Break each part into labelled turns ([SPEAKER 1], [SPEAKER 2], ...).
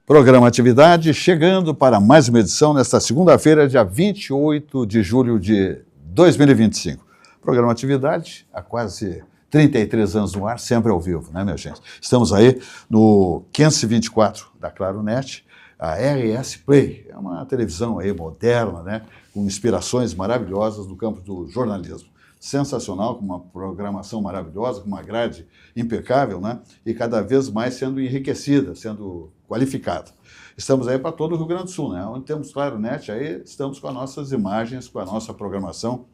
[SPEAKER 1] Programa Atividade, chegando para mais uma edição nesta segunda-feira, dia 28 de julho de 2025. Programa Atividade, há quase 33 anos no ar, sempre ao vivo, né, minha gente? Estamos aí no 524 da Claro Net, a RS Play, é uma televisão aí moderna, né, com inspirações maravilhosas no campo do jornalismo. Sensacional, com uma programação maravilhosa, com uma grade impecável, né? E cada vez mais sendo enriquecida, sendo qualificada. Estamos aí para todo o Rio Grande do Sul, né? Onde temos Claro Net, aí estamos com as nossas imagens, com a nossa programação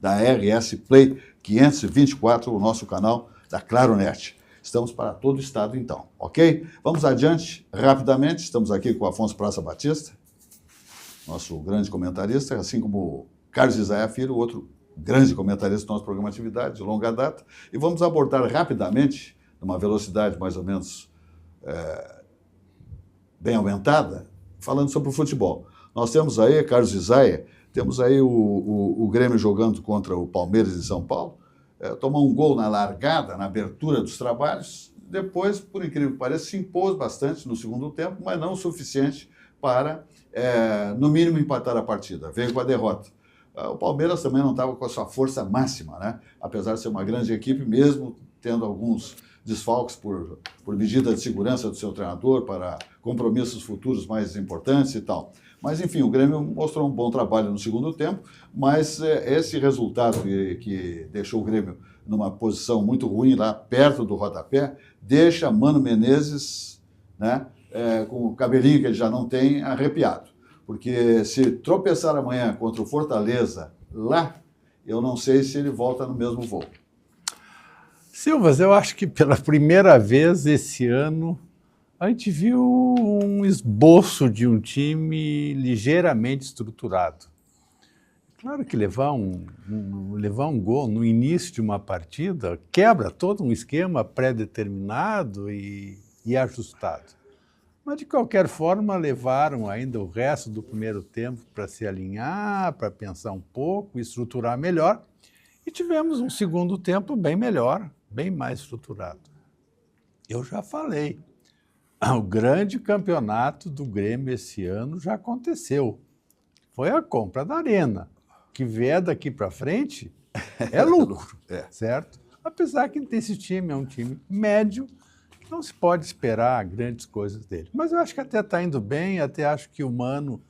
[SPEAKER 1] da RS Play 524, o nosso canal da Claro Net. Estamos para todo o estado, então, ok? Vamos adiante, rapidamente. Estamos aqui com o Afonso Praça Batista, nosso grande comentarista, assim como o Carlos Isaia Filho, outro grande comentarista do nosso programa Atividade, de longa data, e vamos abordar rapidamente, numa velocidade mais ou menos bem aumentada, falando sobre o futebol. Nós temos aí, Carlos Isaia, temos aí o Grêmio jogando contra o Palmeiras de São Paulo, tomou um gol na largada, na abertura dos trabalhos, depois, por incrível que pareça, se impôs bastante no segundo tempo, mas não o suficiente para, no mínimo, empatar a partida. Veio com a derrota. O Palmeiras também não estava com a sua força máxima, né? Apesar de ser uma grande equipe, mesmo tendo alguns desfalques por medida de segurança do seu treinador para compromissos futuros mais importantes e tal. Mas, enfim, o Grêmio mostrou um bom trabalho no segundo tempo, mas esse resultado que deixou o Grêmio numa posição muito ruim, lá perto do rodapé, deixa Mano Menezes, né, com o cabelinho que ele já não tem, arrepiado. Porque se tropeçar amanhã contra o Fortaleza lá, eu não sei se ele volta no mesmo voo.
[SPEAKER 2] Silvas, eu acho que pela primeira vez esse ano a gente viu um esboço de um time ligeiramente estruturado. Claro que levar um gol no início de uma partida quebra todo um esquema pré-determinado e ajustado. Mas, de qualquer forma, levaram ainda o resto do primeiro tempo para se alinhar, para pensar um pouco, estruturar melhor, e tivemos um segundo tempo bem melhor, bem mais estruturado. Eu já falei, o grande campeonato do Grêmio esse ano já aconteceu. Foi a compra da Arena. O que vier daqui para frente é lucro, certo? Apesar que esse time é um time médio, não se pode esperar grandes coisas dele. Mas eu acho que até está indo bem, até acho que o Mano,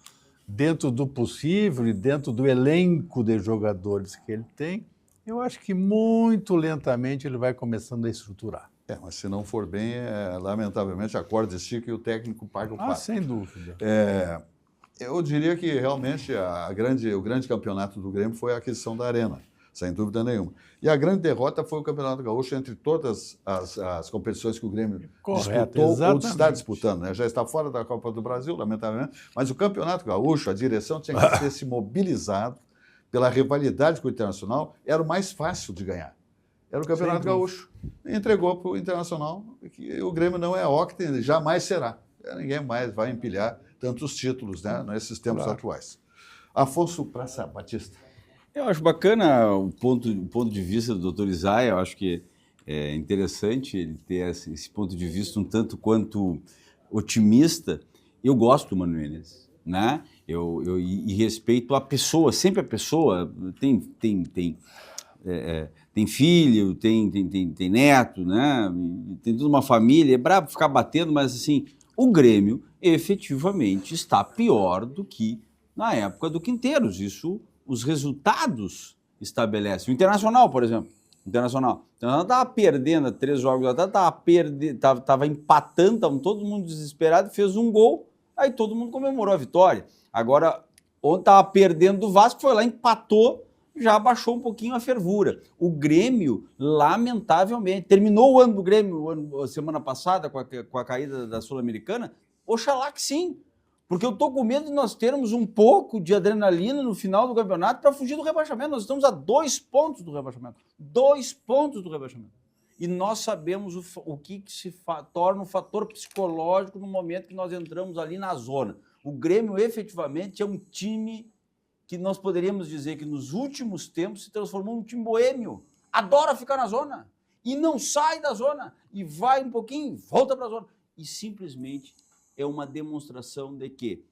[SPEAKER 2] dentro do possível e dentro do elenco de jogadores que ele tem, eu acho que muito lentamente ele vai começando a estruturar.
[SPEAKER 1] Mas se não for bem, lamentavelmente, a corda estica e o técnico paga o pato.
[SPEAKER 2] Sem dúvida.
[SPEAKER 1] Eu diria que realmente o grande campeonato do Grêmio foi a aquisição da Arena, sem dúvida nenhuma. E a grande derrota foi o Campeonato Gaúcho entre todas as competições que o Grêmio disputou
[SPEAKER 2] exatamente.
[SPEAKER 1] ou está disputando, né? Já está fora da Copa do Brasil, lamentavelmente, mas o Campeonato Gaúcho, a direção tinha que ter se mobilizado pela rivalidade com o Internacional, era o mais fácil de ganhar. Era o Campeonato Gaúcho. Entregou para o Internacional, que o Grêmio não é octa, jamais será. Ninguém mais vai empilhar tantos títulos, né, nesses tempos atuais. Afonso Praça Batista.
[SPEAKER 3] Eu acho bacana o ponto de vista do Dr. Isaia, eu acho que é interessante ele ter esse ponto de vista um tanto quanto otimista. Eu gosto do Mano Menezes, né? E respeito a pessoa, sempre a pessoa tem filho, tem neto, né? Tem toda uma família, é brabo ficar batendo, mas assim, o Grêmio efetivamente está pior do que na época do Quinteiros, isso os resultados estabelecem. O Internacional, por exemplo, o Internacional estava perdendo 3 jogos atrás, estava empatando, estava todo mundo desesperado, fez um gol, aí todo mundo comemorou a vitória. Agora, ontem estava perdendo do Vasco, foi lá, empatou, já baixou um pouquinho a fervura. O Grêmio, lamentavelmente, terminou o ano do Grêmio, semana passada, com a caída da Sul-Americana, oxalá que sim. Porque eu estou com medo de nós termos um pouco de adrenalina no final do campeonato para fugir do rebaixamento. Nós estamos a 2 pontos do rebaixamento. 2 pontos do rebaixamento. E nós sabemos o que se torna um fator psicológico no momento que nós entramos ali na zona. O Grêmio, efetivamente, é um time que nós poderíamos dizer que nos últimos tempos se transformou num time boêmio. Adora ficar na zona. E não sai da zona. E vai um pouquinho, volta para a zona. E simplesmente é uma demonstração de que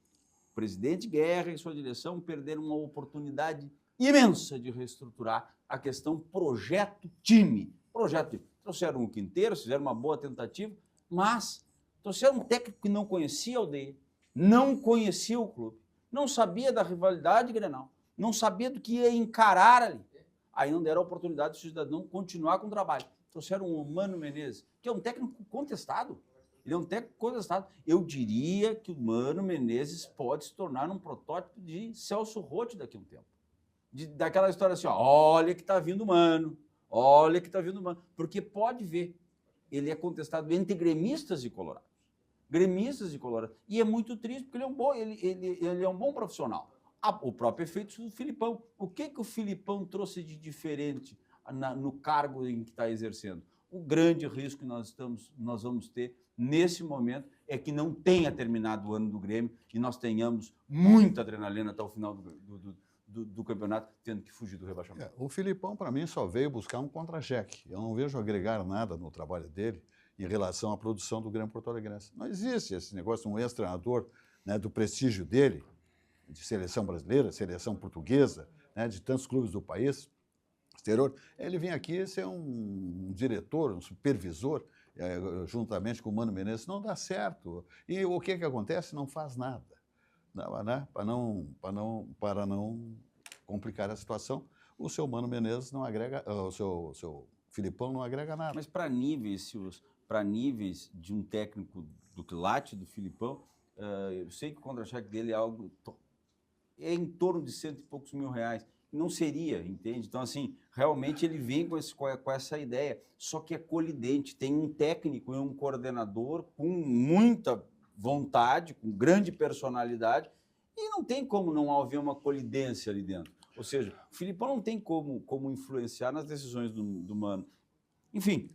[SPEAKER 3] o presidente Guerra e sua direção perderam uma oportunidade imensa de reestruturar a questão projeto-time. Projeto-time. Trouxeram o Quinteiro, fizeram uma boa tentativa, mas trouxeram um técnico que não conhecia a aldeia, não conhecia o clube, não sabia da rivalidade Grenal, não sabia do que ia encarar ali. Aí não deram a oportunidade do cidadão continuar com o trabalho. Trouxeram o Mano Menezes, que é um técnico contestado. Ele é um técnico contestado. Eu diria que o Mano Menezes pode se tornar um protótipo de Celso Roth daqui a um tempo. Daquela história assim, ó, olha que está vindo o Mano, olha que está vindo o Mano. Porque pode ver, ele é contestado entre gremistas e colorados. Gremistas e colorados. E é muito triste, porque ele é um bom profissional. O próprio efeito do Filipão. O que o Filipão trouxe de diferente no cargo em que está exercendo? O grande risco que nós vamos ter nesse momento é que não tenha terminado o ano do Grêmio e nós tenhamos muita adrenalina até o final do campeonato, tendo que fugir do rebaixamento.
[SPEAKER 1] O Filipão, para mim, só veio buscar um contra-cheque. Eu não vejo agregar nada no trabalho dele em relação à produção do Grêmio Porto Alegrense. Não existe esse negócio de um ex-treinador, né, do prestígio dele, de seleção brasileira, seleção portuguesa, né, de tantos clubes do país, exterior. Ele vem aqui ser um diretor, um supervisor, juntamente com o Mano Menezes. Não dá certo. E o que acontece? Não faz nada. Né? Para não complicar a situação, o seu Mano Menezes não agrega, o seu Filipão não agrega nada.
[SPEAKER 3] Mas para níveis de um técnico do quilate do Filipão, eu sei que o contra-cheque dele é em torno de R$100 e poucos mil. Não seria, entende? Então, assim, realmente ele vem com essa ideia, só que é colidente. Tem um técnico e um coordenador com muita vontade, com grande personalidade, e não tem como não haver uma colidência ali dentro. Ou seja, o Filipão não tem como influenciar nas decisões do Mano. Enfim,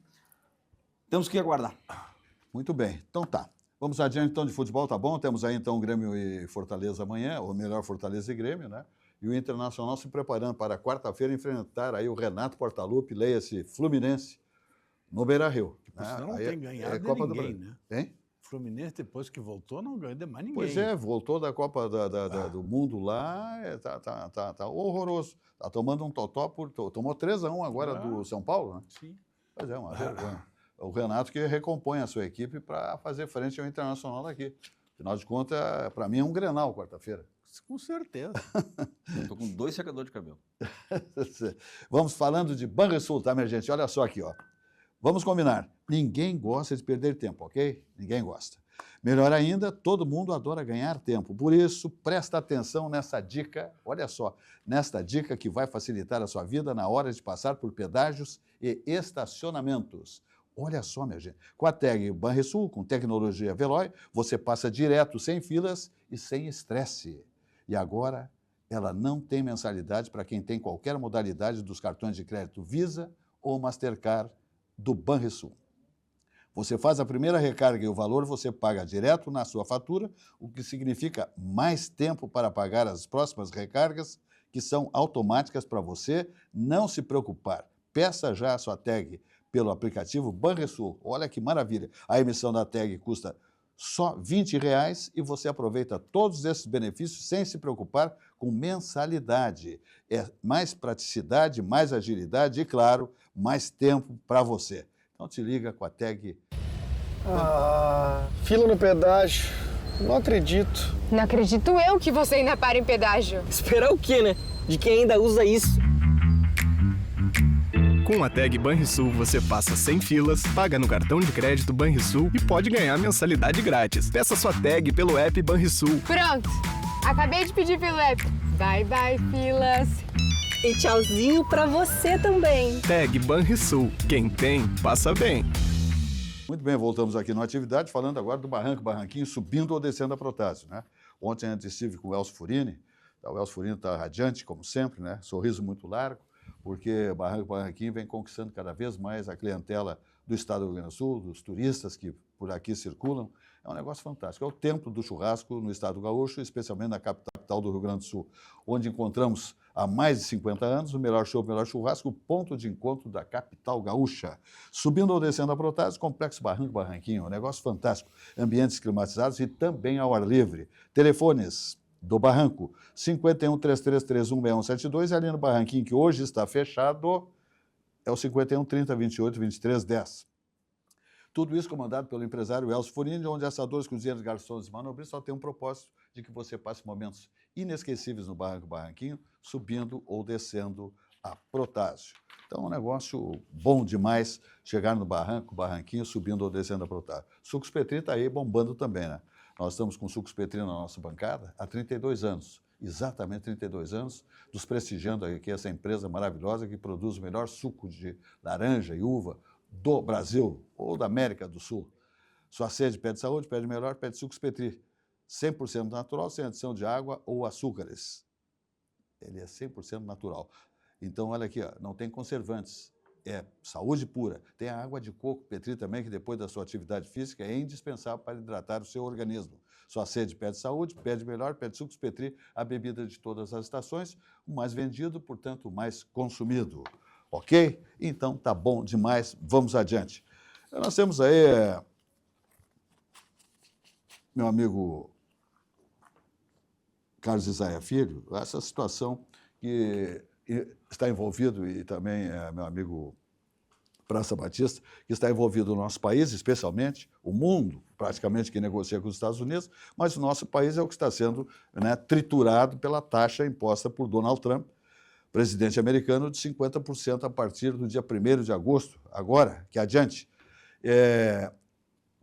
[SPEAKER 3] temos que aguardar.
[SPEAKER 1] Muito bem, então tá. Vamos adiante então de futebol, tá bom? Temos aí então Grêmio e Fortaleza amanhã, ou melhor, Fortaleza e Grêmio, né? E o Internacional se preparando para quarta-feira enfrentar aí o Renato Portaluppi, leia-se Fluminense, no Beira-Rio.
[SPEAKER 2] Não tem ganhado de ninguém, né?
[SPEAKER 1] Hein?
[SPEAKER 2] Fluminense, depois que voltou, não ganhou de mais ninguém.
[SPEAKER 1] Pois é, voltou da Copa do Mundo lá, tá horroroso. Tá tomando um totó, tomou 3-1 agora do São Paulo, né?
[SPEAKER 2] Sim.
[SPEAKER 1] Pois é, uma vergonha. O Renato que recompõe a sua equipe para fazer frente ao Internacional daqui. Afinal de contas, para mim é um Grenal quarta-feira.
[SPEAKER 2] Com certeza.
[SPEAKER 3] Estou com 2 secadores de cabelo.
[SPEAKER 1] Vamos falando de Banrisul, tá, minha gente? Olha só aqui, ó. Vamos combinar. Ninguém gosta de perder tempo, ok? Ninguém gosta. Melhor ainda, todo mundo adora ganhar tempo. Por isso, presta atenção nessa dica, olha só, nesta dica que vai facilitar a sua vida na hora de passar por pedágios e estacionamentos. Olha só, minha gente, com a tag Banrisul, com tecnologia Veloy, você passa direto, sem filas e sem estresse. E agora, ela não tem mensalidade para quem tem qualquer modalidade dos cartões de crédito Visa ou Mastercard do Banrisul. Você faz a primeira recarga e o valor você paga direto na sua fatura, o que significa mais tempo para pagar as próximas recargas, que são automáticas para você não se preocupar. Peça já a sua tag pelo aplicativo Banrisul. Olha que maravilha. A emissão da tag custa só R$20 e você aproveita todos esses benefícios sem se preocupar com mensalidade. É mais praticidade, mais agilidade e, claro, mais tempo para você. Então te liga com a tag.
[SPEAKER 4] Fila no pedágio. Não acredito.
[SPEAKER 5] Não acredito eu que você ainda para em pedágio.
[SPEAKER 4] Esperar o quê, né? De quem ainda usa isso.
[SPEAKER 6] Com a tag Banrisul, você passa sem filas, paga no cartão de crédito Banrisul e pode ganhar mensalidade grátis. Peça sua tag pelo app Banrisul.
[SPEAKER 5] Pronto, acabei de pedir pelo app. Bye, bye, filas.
[SPEAKER 7] E tchauzinho pra você também.
[SPEAKER 6] Tag Banrisul. Quem tem, passa bem.
[SPEAKER 1] Muito bem, voltamos aqui na atividade, falando agora do Barranquinho, subindo ou descendo a Protásio, né? Ontem antes estive com o Elcio Furini. O Elcio Furini está radiante, como sempre, né? Sorriso muito largo, porque Barranquinho vem conquistando cada vez mais a clientela do estado do Rio Grande do Sul, dos turistas que por aqui circulam. É um negócio fantástico. É o templo do churrasco no estado gaúcho, especialmente na capital capital do Rio Grande do Sul, onde encontramos há mais de 50 anos o melhor show, o melhor churrasco, o ponto de encontro da capital gaúcha. Subindo ou descendo a Protásio, Complexo Barranco Barranquinho, um negócio fantástico, ambientes climatizados e também ao ar livre. Telefones do Barranco, 51-3331-6172, e ali no Barranquinho, que hoje está fechado, é o 51-30-28-23-10. Tudo isso comandado pelo empresário Elcio Furini, onde assadores, cozinheiros, garçons e manobristas só tem um propósito de que você passe momentos inesquecíveis no Barranco Barranquinho, subindo ou descendo a Protásio. Então, é um negócio bom demais chegar no Barranco Barranquinho, subindo ou descendo a Protásio. Sucos Petri está aí bombando também, né? Nós estamos com Sucos Petri na nossa bancada há 32 anos. Exatamente 32 anos, nos prestigiando aqui essa empresa maravilhosa que produz o melhor suco de laranja e uva do Brasil ou da América do Sul. Sua sede pede saúde, pede melhor, pede Sucos Petri. 100% natural, sem adição de água ou açúcares. Ele é 100% natural. Então, olha aqui, ó, não tem conservantes. É saúde pura. Tem a água de coco Petri também, que depois da sua atividade física é indispensável para hidratar o seu organismo. Sua sede pede saúde, pede melhor, pede Sucos Petri, a bebida de todas as estações, o mais vendido, portanto, o mais consumido. Ok? Então, tá bom demais. Vamos adiante. Nós temos aí, meu amigo Carlos Isaia Filho, essa situação que está envolvido, e também meu amigo Praça Batista, que está envolvido no nosso país, especialmente, o mundo, praticamente, que negocia com os Estados Unidos, mas o nosso país é o que está sendo, né, triturado pela taxa imposta por Donald Trump, presidente americano, de 50% a partir do dia 1º de agosto, agora, que adiante.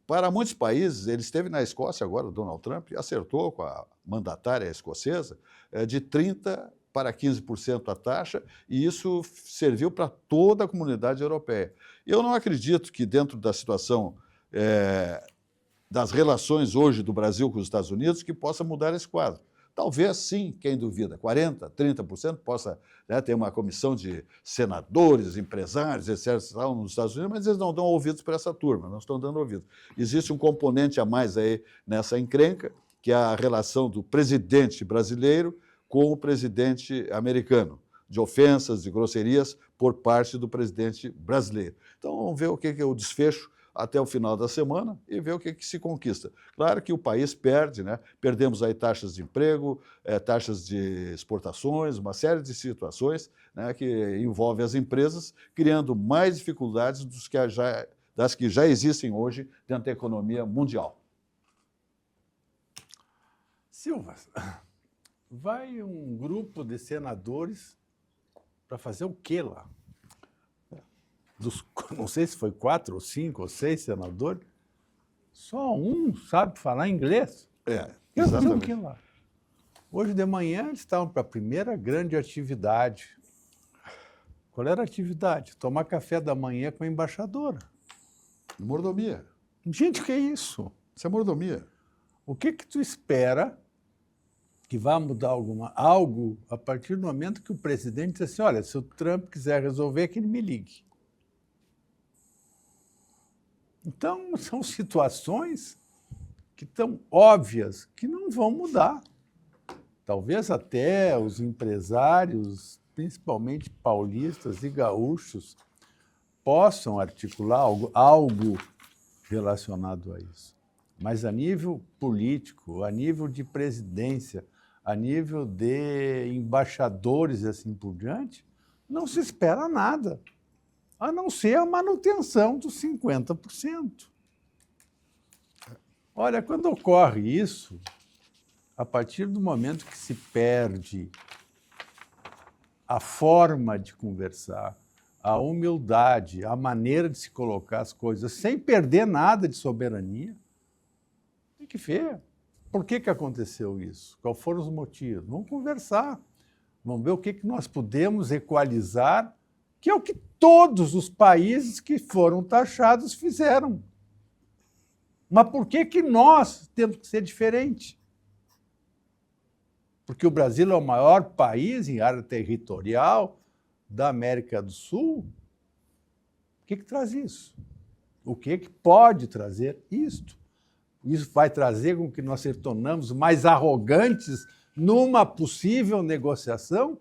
[SPEAKER 1] Para muitos países, ele esteve na Escócia agora, o Donald Trump, e acertou com a mandatária escocesa de 30% para 15% a taxa, e isso serviu para toda a comunidade europeia. Eu não acredito que dentro da situação das relações hoje do Brasil com os Estados Unidos, que possa mudar esse quadro. Talvez, sim, quem duvida, 40%, 30% possa, né, ter uma comissão de senadores, empresários, etc., nos Estados Unidos, mas eles não dão ouvidos para essa turma, não estão dando ouvidos. Existe um componente a mais aí nessa encrenca, que é a relação do presidente brasileiro com o presidente americano, de ofensas, de grosserias por parte do presidente brasileiro. Então, vamos ver o que é o desfecho até o final da semana e ver o que se conquista. Claro que o país perde, né? Perdemos aí taxas de emprego, taxas de exportações, uma série de situações, né, que envolvem as empresas, criando mais dificuldades das que já existem hoje dentro da economia mundial.
[SPEAKER 2] Silva, vai um grupo de senadores para fazer o quê lá? Não sei se foi 4 ou 5 ou 6 senadores, só um sabe falar inglês.
[SPEAKER 1] Exatamente.
[SPEAKER 2] O que lá? Hoje de manhã eles estavam para a primeira grande atividade. Qual era a atividade? Tomar café da manhã com a embaixadora.
[SPEAKER 1] Mordomia.
[SPEAKER 2] Gente, o que é isso?
[SPEAKER 1] Isso é mordomia.
[SPEAKER 2] O que tu espera que vai mudar algo a partir do momento que o presidente diz assim, olha, se o Trump quiser resolver, que ele me ligue. Então, são situações que estão óbvias, que não vão mudar. Talvez até os empresários, principalmente paulistas e gaúchos, possam articular algo relacionado a isso. Mas a nível político, a nível de presidência, a nível de embaixadores e assim por diante, não se espera nada, a não ser a manutenção dos 50%. Olha, quando ocorre isso, a partir do momento que se perde a forma de conversar, a humildade, a maneira de se colocar as coisas, sem perder nada de soberania, tem que ver. Por que aconteceu isso? Quais foram os motivos? Vamos conversar. Vamos ver o que nós podemos equalizar, que é o que todos os países que foram taxados fizeram. Mas por que nós temos que ser diferente? Porque o Brasil é o maior país em área territorial da América do Sul. O que traz isso? O que pode trazer isto? Isso vai trazer com que nós se tornamos mais arrogantes numa possível negociação?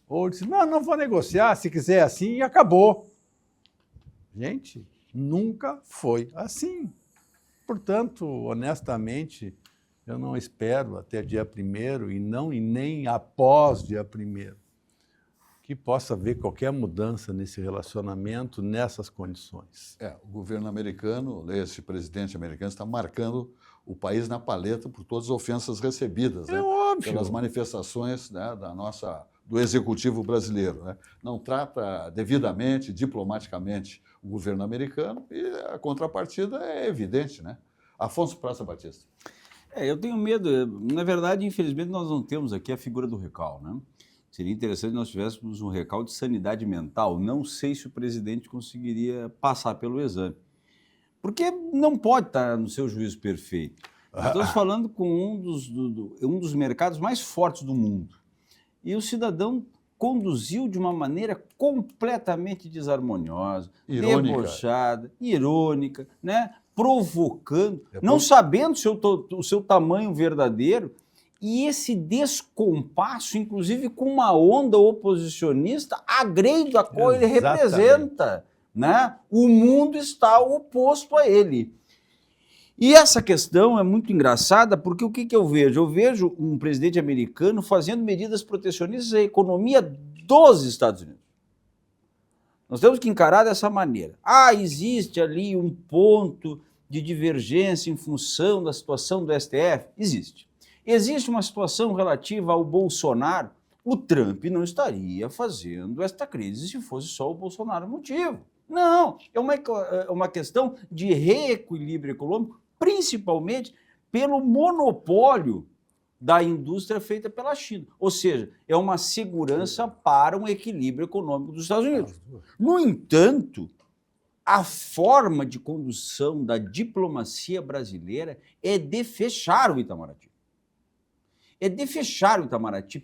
[SPEAKER 2] Ou disse, não vou negociar, se quiser assim, e acabou. Gente, nunca foi assim. Portanto, honestamente, eu não espero até dia 1º e nem após dia 1º que possa haver qualquer mudança nesse relacionamento, nessas condições.
[SPEAKER 1] O governo americano, esse presidente americano, está marcando o país na paleta por todas as ofensas recebidas, né?
[SPEAKER 2] Óbvio.
[SPEAKER 1] Pelas manifestações, né, do executivo brasileiro, né? Não trata devidamente, diplomaticamente, o governo americano e a contrapartida é evidente, né? Afonso Praça Batista.
[SPEAKER 3] Eu tenho medo. Na verdade, infelizmente, nós não temos aqui a figura do Recal, né? Seria interessante se nós tivéssemos um Recal de sanidade mental. Não sei se o presidente conseguiria passar pelo exame. Porque não pode estar no seu juízo perfeito. Nós estamos falando com um dos mercados mais fortes do mundo. E o cidadão conduziu de uma maneira completamente desarmoniosa, debochada, irônica, né? Provocando, não sabendo o seu tamanho verdadeiro, e esse descompasso, inclusive com uma onda oposicionista, agredindo a qual ele representa. Né? O mundo está oposto a ele. E essa questão é muito engraçada, porque o que eu vejo? Eu vejo um presidente americano fazendo medidas protecionistas à economia dos Estados Unidos. Nós temos que encarar dessa maneira. Existe ali um ponto de divergência em função da situação do STF? Existe. Existe uma situação relativa ao Bolsonaro? O Trump não estaria fazendo esta crise se fosse só o Bolsonaro o motivo. Não, é uma questão de reequilíbrio econômico, principalmente pelo monopólio da indústria feita pela China. Ou seja, é uma segurança para um equilíbrio econômico dos Estados Unidos. No entanto, a forma de condução da diplomacia brasileira é de fechar o Itamaraty.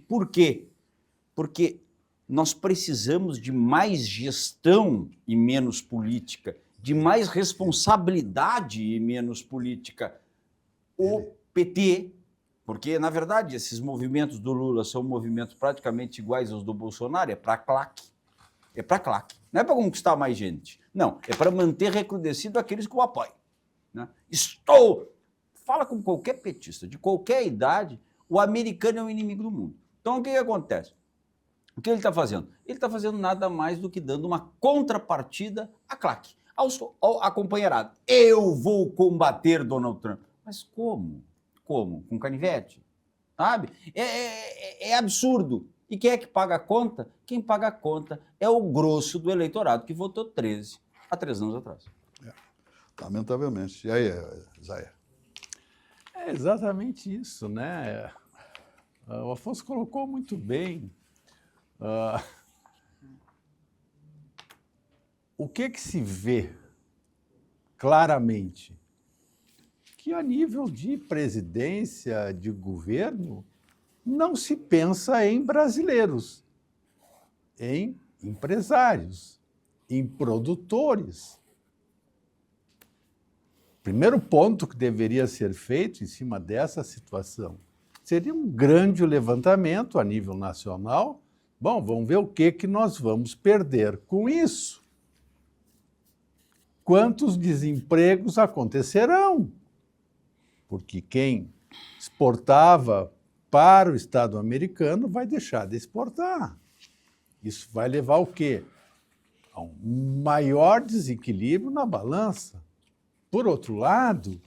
[SPEAKER 3] Por quê? Porque nós precisamos de mais gestão e menos política, de mais responsabilidade e menos política. O PT, porque, na verdade, esses movimentos do Lula são movimentos praticamente iguais aos do Bolsonaro, é para claque. É para claque. Não é para conquistar mais gente. Não, é para manter recrudescido aqueles que o apoiam. Né? Fala com qualquer petista, de qualquer idade, o americano é o inimigo do mundo. Então, o que acontece? O que ele está fazendo? Ele está fazendo nada mais do que dando uma contrapartida à claque, ao acompanharado. Eu vou combater Donald Trump. Mas como? Como? Com canivete? Sabe? É absurdo. E quem é que paga a conta? Quem paga a conta é o grosso do eleitorado que votou 13 há 3 anos atrás.
[SPEAKER 1] Lamentavelmente. E aí, Zaya?
[SPEAKER 2] É exatamente isso, né? O Afonso colocou muito bem. O que se vê claramente? Que a nível de presidência, de governo, não se pensa em brasileiros, em empresários, em produtores. Primeiro ponto que deveria ser feito em cima dessa situação seria um grande levantamento a nível nacional. Bom, vamos ver o que nós vamos perder com isso. Quantos desempregos acontecerão? Porque quem exportava para o Estado americano vai deixar de exportar. Isso vai levar ao quê? A um maior desequilíbrio na balança. Por outro lado,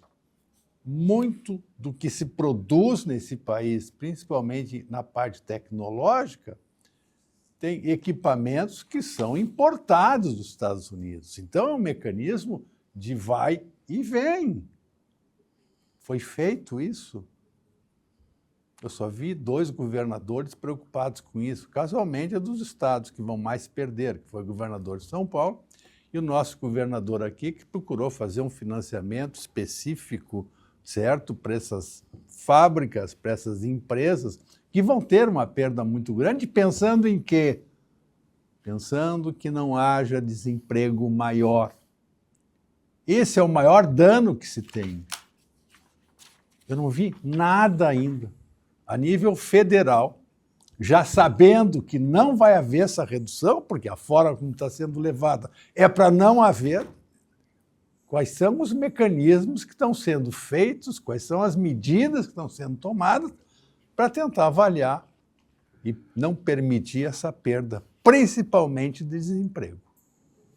[SPEAKER 2] muito do que se produz nesse país, principalmente na parte tecnológica, tem equipamentos que são importados dos Estados Unidos. Então, é um mecanismo de vai e vem. Foi feito isso. Eu só vi 2 governadores preocupados com isso. Casualmente, é dos estados que vão mais perder, que foi o governador de São Paulo e o nosso governador aqui, que procurou fazer um financiamento específico, certo, para essas fábricas, para essas empresas, que vão ter uma perda muito grande, pensando em quê? Pensando que não haja desemprego maior. Esse é o maior dano que se tem. Eu não vi nada ainda. a nível federal, já sabendo que não vai haver essa redução, porque a forma como está sendo levada é para não haver, quais são os mecanismos que estão sendo feitos, quais são as medidas que estão sendo tomadas para tentar avaliar e não permitir essa perda, principalmente de desemprego.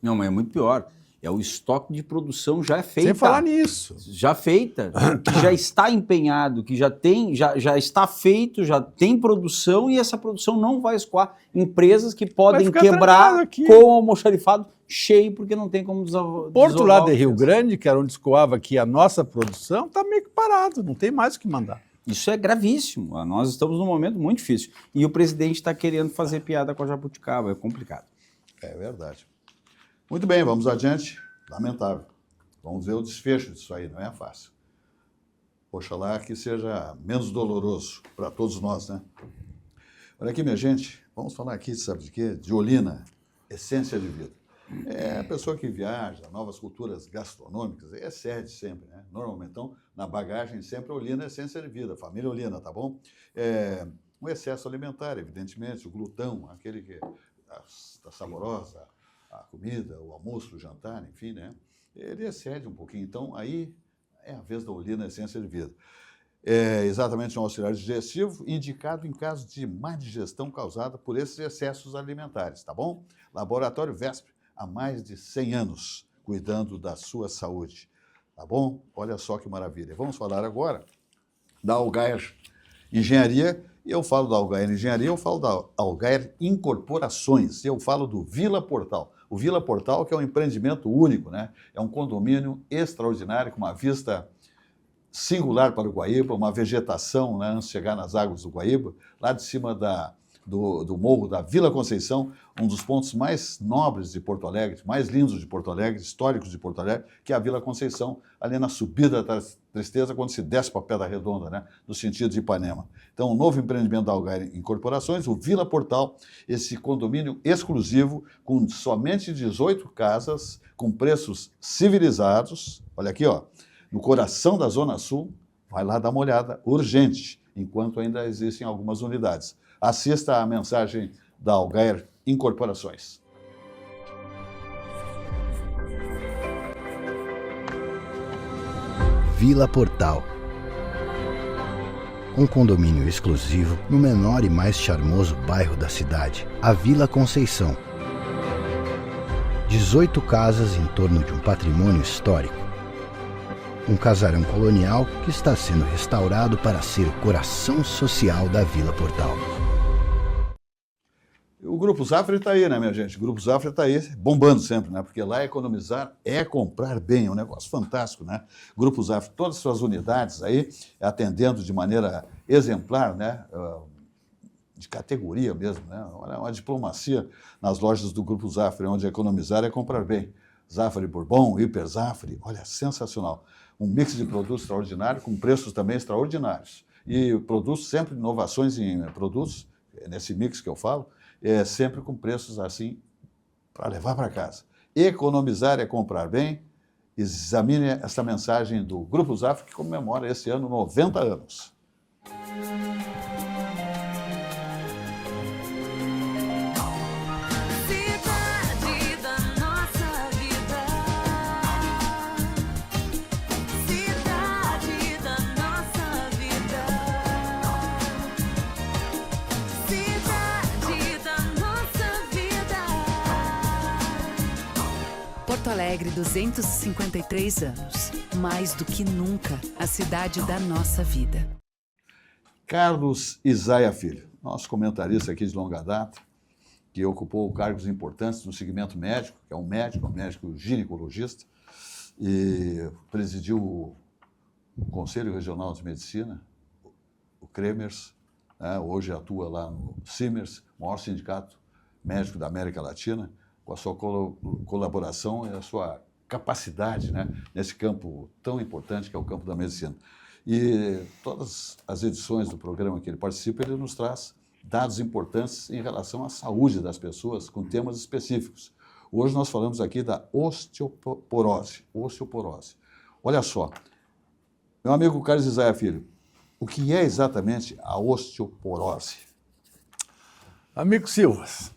[SPEAKER 3] Não, mas é muito pior. É o estoque de produção já feita.
[SPEAKER 2] Sem falar nisso.
[SPEAKER 3] Já feita, que já está empenhado, que já está feito, já tem produção e essa produção não vai escoar. Empresas que podem quebrar com o almoxarifado cheio porque não tem como desovar.
[SPEAKER 2] Porto lá de Rio Grande, que era onde escoava aqui a nossa produção, está meio que parado, não tem mais o que mandar.
[SPEAKER 3] Isso é gravíssimo. Nós estamos num momento muito difícil. E o presidente está querendo fazer piada com a jabuticaba, é complicado.
[SPEAKER 1] É verdade. Muito bem, vamos adiante. Lamentável. Vamos ver o desfecho disso aí, não é fácil. Oxalá que seja menos doloroso para todos nós, né? Olha aqui, minha gente, vamos falar aqui, sabe de quê? De Olinda, essência de vida. É a pessoa que viaja, novas culturas gastronômicas, excede sempre, né? Normalmente, então, na bagagem sempre Olinda, essência de vida, família Olinda, tá bom? O excesso alimentar, evidentemente, o glutão, aquele que está saborosa, a comida, o almoço, o jantar, enfim, né? Ele excede um pouquinho. Então, aí é a vez da Olinda, essência de vida. É exatamente um auxiliar digestivo indicado em caso de má digestão causada por esses excessos alimentares, tá bom? Laboratório Vesp, há mais de 100 anos, cuidando da sua saúde, tá bom? Olha só que maravilha. Vamos falar agora da Algair Engenharia. Eu falo da Algair Engenharia, eu falo da Algair Incorporações, eu falo do Vila Portal. O Vila Portal, que é um empreendimento único, né? É um condomínio extraordinário, com uma vista singular para o Guaíba, uma vegetação, né, antes de chegar nas águas do Guaíba, lá de cima do morro da Vila Conceição, um dos pontos mais nobres de Porto Alegre, mais lindos de Porto Alegre, históricos de Porto Alegre, que é a Vila Conceição, ali na subida da Tristeza, quando se desce para Pedra Redonda, né, no sentido de Ipanema. Então, o novo empreendimento da Algair Incorporações, o Vila Portal, esse condomínio exclusivo, com somente 18 casas, com preços civilizados, olha aqui, ó, no coração da Zona Sul, vai lá dar uma olhada, urgente, enquanto ainda existem algumas unidades. Assista a mensagem da Algair Incorporações.
[SPEAKER 8] Vila Portal. Um condomínio exclusivo no menor e mais charmoso bairro da cidade, a Vila Conceição. 18 casas em torno de um patrimônio histórico. Um casarão colonial que está sendo restaurado para ser o coração social da Vila Portal.
[SPEAKER 1] O Grupo Zafra está aí, né, minha gente? O Grupo Zafra está aí, bombando sempre, né? Porque lá economizar é comprar bem, é um negócio fantástico, né? O Grupo Zafra, todas as suas unidades aí, atendendo de maneira exemplar, né? De categoria mesmo, né? Uma diplomacia nas lojas do Grupo Zafra, onde economizar é comprar bem. Zafra Bourbon, Hiper Zafra, olha, sensacional. Um mix de produtos extraordinário, com preços também extraordinários. E produtos, sempre inovações em produtos, nesse mix que eu falo, sempre com preços assim, para levar para casa. Economizar é comprar bem. Examine essa mensagem do Grupo Zafra, que comemora esse ano 90 anos.
[SPEAKER 9] Porto Alegre, 253 anos. Mais do que nunca, a cidade da nossa vida.
[SPEAKER 1] Carlos Isaia Filho, nosso comentarista aqui de longa data, que ocupou cargos importantes no segmento médico, que é um médico ginecologista, e presidiu o Conselho Regional de Medicina, o CREMERS, né? Hoje atua lá no CIMERS, maior sindicato médico da América Latina, com a sua colaboração e a sua capacidade, né, nesse campo tão importante que é o campo da medicina. E todas as edições do programa que ele participa, ele nos traz dados importantes em relação à saúde das pessoas, com temas específicos. Hoje nós falamos aqui da osteoporose. Olha só, meu amigo Carlos Isaia Filho, O que é exatamente a osteoporose?
[SPEAKER 2] Amigo Silvas,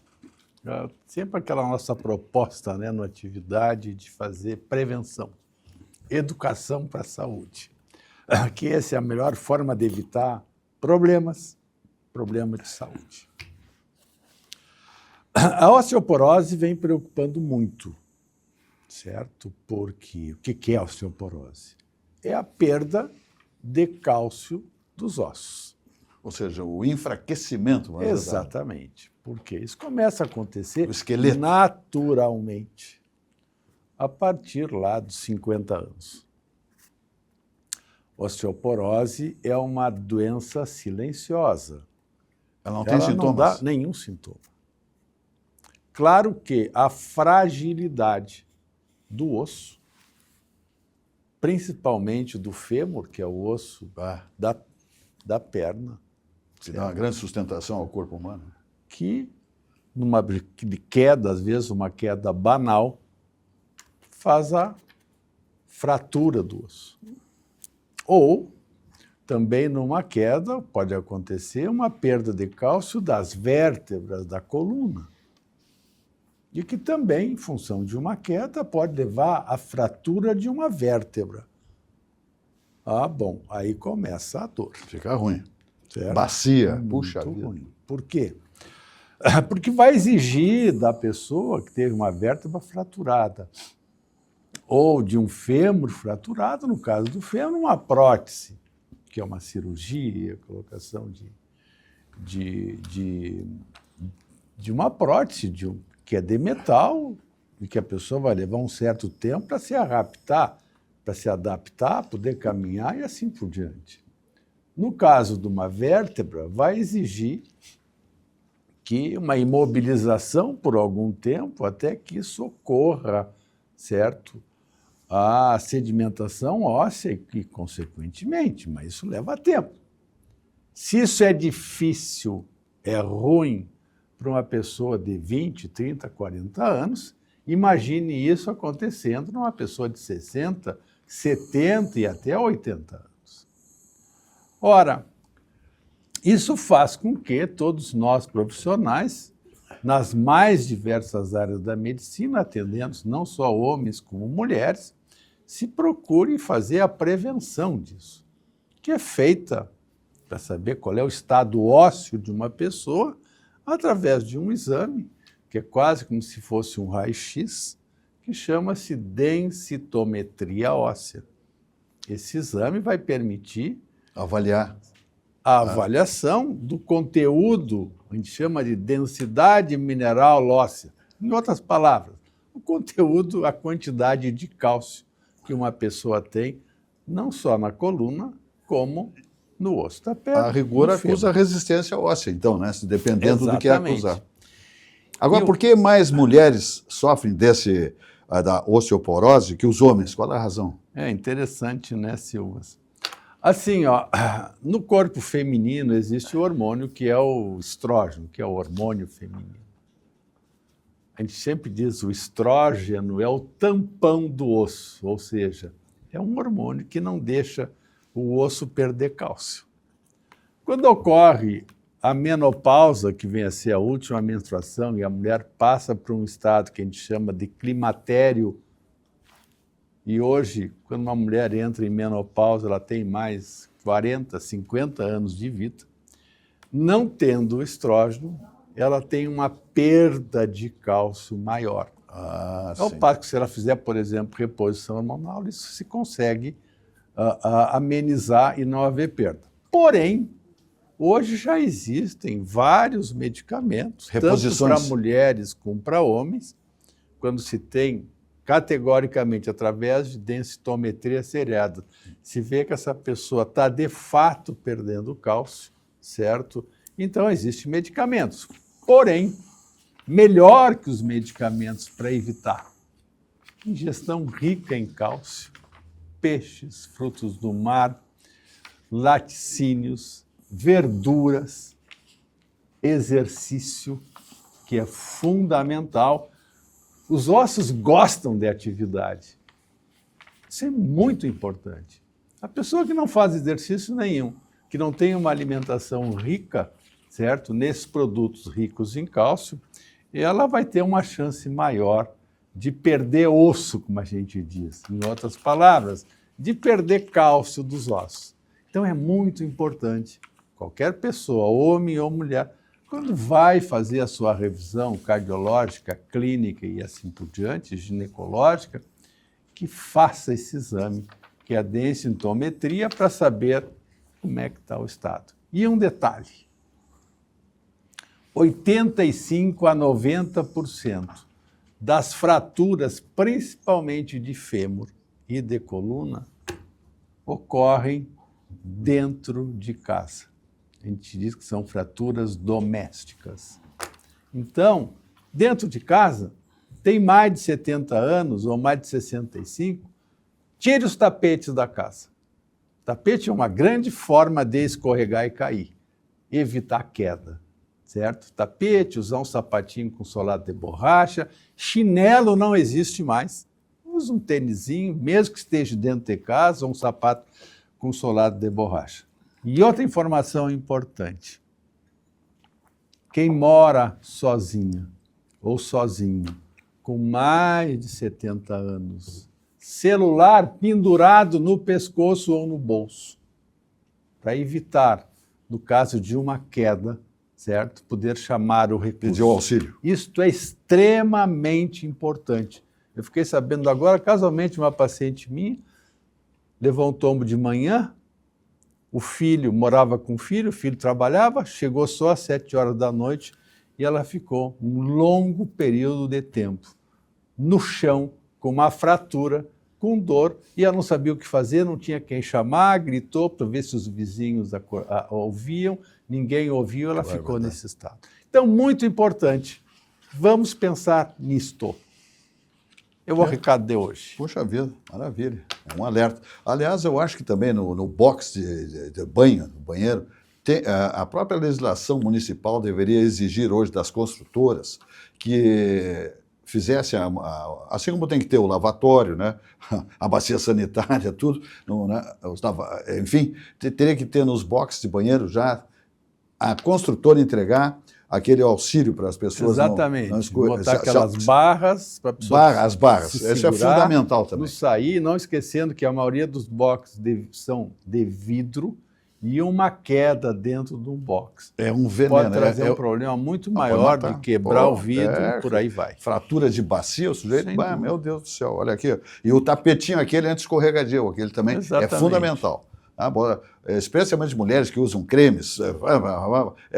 [SPEAKER 2] sempre aquela nossa proposta, né, na atividade de fazer prevenção, educação para a saúde, que essa é a melhor forma de evitar problemas de saúde. A osteoporose vem preocupando muito, certo? Porque o que é a osteoporose? É a perda de cálcio dos ossos.
[SPEAKER 1] Ou seja, o enfraquecimento.
[SPEAKER 2] Exatamente. Porque isso começa a acontecer
[SPEAKER 1] o esqueleto
[SPEAKER 2] naturalmente a partir lá dos 50 anos. Osteoporose é uma doença silenciosa.
[SPEAKER 1] Ela não tem sintomas?
[SPEAKER 2] Não dá nenhum sintoma. Claro que a fragilidade do osso, principalmente do fêmur, que é o osso da perna,
[SPEAKER 1] que dá uma grande sustentação ao corpo humano,
[SPEAKER 2] que numa queda, às vezes uma queda banal, faz a fratura do osso. Ou também numa queda pode acontecer uma perda de cálcio das vértebras da coluna. E que também, em função de uma queda, pode levar à fratura de uma vértebra. Bom, aí começa a dor.
[SPEAKER 1] Fica ruim.
[SPEAKER 2] Certo?
[SPEAKER 1] Bacia,
[SPEAKER 2] Muito
[SPEAKER 1] puxa vida.
[SPEAKER 2] Ruim. Por quê? Porque vai exigir da pessoa que teve uma vértebra fraturada ou de um fêmur fraturado, no caso do fêmur, uma prótese, que é uma cirurgia, colocação de uma prótese, que é de metal e que a pessoa vai levar um certo tempo para se adaptar, poder caminhar e assim por diante. No caso de uma vértebra, vai exigir que uma imobilização por algum tempo até que isso ocorra, certo? A sedimentação óssea e, consequentemente, mas isso leva tempo. Se isso é difícil, é ruim para uma pessoa de 20, 30, 40 anos, imagine isso acontecendo numa pessoa de 60, 70 e até 80 anos. Ora, isso faz com que todos nós profissionais, nas mais diversas áreas da medicina, atendendo não só homens como mulheres, se procurem fazer a prevenção disso, que é feita para saber qual é o estado ósseo de uma pessoa através de um exame, que é quase como se fosse um raio-x, que chama-se densitometria óssea. Esse exame vai permitir
[SPEAKER 1] avaliar
[SPEAKER 2] a avaliação do conteúdo, a gente chama de densidade mineral óssea. Em outras palavras, o conteúdo, a quantidade de cálcio que uma pessoa tem, não só na coluna, como no osso da perna.
[SPEAKER 1] A rigor acusa a resistência óssea, então, né? Dependendo do que acusar. Agora, por que mais mulheres sofrem da osteoporose que os homens? Qual é a razão?
[SPEAKER 2] É interessante, né, Silvas? Assim, no corpo feminino existe o hormônio que é o estrógeno, que é o hormônio feminino. A gente sempre diz o estrógeno é o tampão do osso, ou seja, é um hormônio que não deixa o osso perder cálcio. Quando ocorre a menopausa, que vem a ser a última menstruação, e a mulher passa por um estado que a gente chama de climatério, e hoje, quando uma mulher entra em menopausa, ela tem mais 40, 50 anos de vida, não tendo estrógeno, ela tem uma perda de cálcio maior. Ao passo que se ela fizer, por exemplo, reposição hormonal, isso se consegue amenizar e não haver perda. Porém, hoje já existem vários medicamentos, tanto para mulheres como para homens, quando se tem categoricamente, através de densitometria seriada, se vê que essa pessoa está de fato perdendo cálcio, certo? Então, existem medicamentos. Porém, melhor que os medicamentos para evitar ingestão rica em cálcio, peixes, frutos do mar, laticínios, verduras, exercício, que é fundamental. Os ossos gostam de atividade. Isso é muito importante. A pessoa que não faz exercício nenhum, que não tem uma alimentação rica, certo, nesses produtos ricos em cálcio, ela vai ter uma chance maior de perder osso, como a gente diz. Em outras palavras, de perder cálcio dos ossos. Então é muito importante, qualquer pessoa, homem ou mulher, quando vai fazer a sua revisão cardiológica, clínica e assim por diante, ginecológica, que faça esse exame, que é a densitometria, para saber como é que está o estado. E um detalhe, 85% a 90% das fraturas, principalmente de fêmur e de coluna, ocorrem dentro de casa. A gente diz que são fraturas domésticas. Então, dentro de casa, tem mais de 70 anos ou mais de 65, tire os tapetes da casa. Tapete é uma grande forma de escorregar e cair, evitar queda, certo? Tapete, usar um sapatinho com solado de borracha, chinelo não existe mais. Usa um tênisinho, mesmo que esteja dentro de casa, ou um sapato com solado de borracha. E outra informação importante, quem mora sozinha ou sozinho, com mais de 70 anos, celular pendurado no pescoço ou no bolso, para evitar, no caso de uma queda, certo, poder chamar o recurso.
[SPEAKER 1] Pedir o auxílio.
[SPEAKER 2] Isto é extremamente importante. Eu fiquei sabendo agora, casualmente, uma paciente minha levou um tombo de manhã, o filho morava com o filho trabalhava, chegou só às 7 horas da noite e ela ficou um longo período de tempo no chão, com uma fratura, com dor, e ela não sabia o que fazer, não tinha quem chamar, gritou para ver se os vizinhos ouviam, ninguém ouviu, ela ficou nesse estado. Então, muito importante, vamos pensar nisto. É o recado de hoje.
[SPEAKER 1] Puxa vida, maravilha. É um alerta. Aliás, eu acho que também no box de banho, no banheiro, a própria legislação municipal deveria exigir hoje das construtoras que fizessem, assim como tem que ter o lavatório, né? A bacia sanitária, tudo, né? Enfim, teria que ter nos boxes de banheiro já a construtora entregar aquele auxílio para as pessoas.
[SPEAKER 2] Exatamente. Botar aquelas barras para a pessoa.
[SPEAKER 1] As barras. Isso é fundamental também.
[SPEAKER 2] Não sair, não esquecendo que a maioria dos boxes são de vidro e uma queda dentro de um box.
[SPEAKER 1] É um veneno.
[SPEAKER 2] Pode trazer um problema muito maior de quebrar o vidro, por aí vai.
[SPEAKER 1] Fratura de bacia, o sujeito, meu Deus do céu, olha aqui. E o tapetinho aquele anti-escorregadio, aquele também é fundamental. Especialmente mulheres que usam cremes,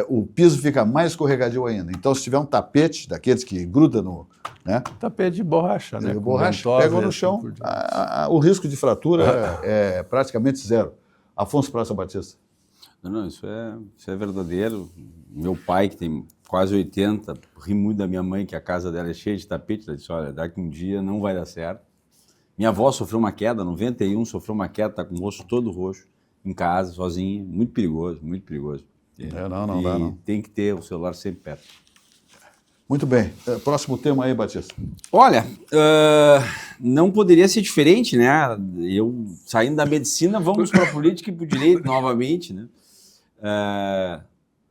[SPEAKER 1] o piso fica mais escorregadio ainda. Então, se tiver um tapete daqueles que gruda no... Né?
[SPEAKER 2] Tapete de borracha, né?
[SPEAKER 1] Borracha, pega no chão, o risco de fratura é praticamente zero. Afonso Praça Batista.
[SPEAKER 3] Não, isso é verdadeiro. Meu pai, que tem quase 80, ri muito da minha mãe, que a casa dela é cheia de tapete. Ela disse, olha, daqui um dia não vai dar certo. Minha avó sofreu uma queda, 91, sofreu uma queda, está com o rosto todo roxo, em casa, sozinha. Muito perigoso, muito perigoso.
[SPEAKER 1] Não dá, não.
[SPEAKER 3] Tem que ter o celular sempre perto.
[SPEAKER 1] Muito bem. Próximo tema aí, Batista.
[SPEAKER 3] Olha, não poderia ser diferente, né? Eu, saindo da medicina, vamos para a política e para o direito novamente, né?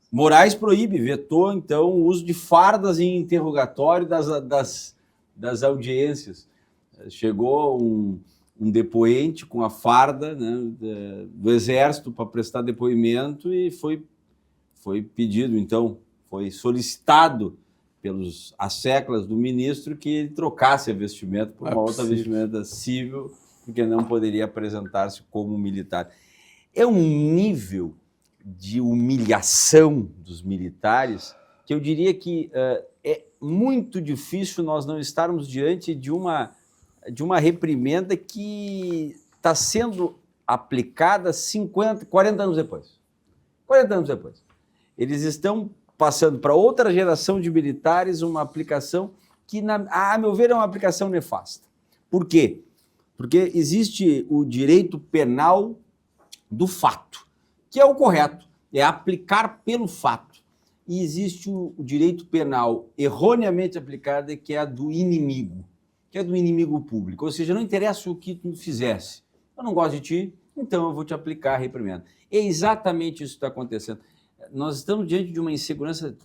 [SPEAKER 3] Moraes proíbe, vetou, então, o uso de fardas em interrogatório das audiências. Chegou um depoente com a farda, né, do Exército para prestar depoimento e foi pedido, então, foi solicitado pelos asseclas do ministro que ele trocasse a vestimenta por uma outra vestimenta civil, porque não poderia apresentar-se como militar. É um nível de humilhação dos militares que eu diria que é muito difícil nós não estarmos diante de uma reprimenda que está sendo aplicada 40 anos depois. 40 anos depois. Eles estão passando para outra geração de militares uma aplicação que, a meu ver, é uma aplicação nefasta. Por quê? Porque existe o direito penal do fato, que é o correto, é aplicar pelo fato. E existe o direito penal erroneamente aplicado, que é a do inimigo, que é do inimigo público. Ou seja, não interessa o que tu fizesse. Eu não gosto de ti, então eu vou te aplicar a reprimenda. É exatamente isso que está acontecendo. Nós estamos diante de uma insegurança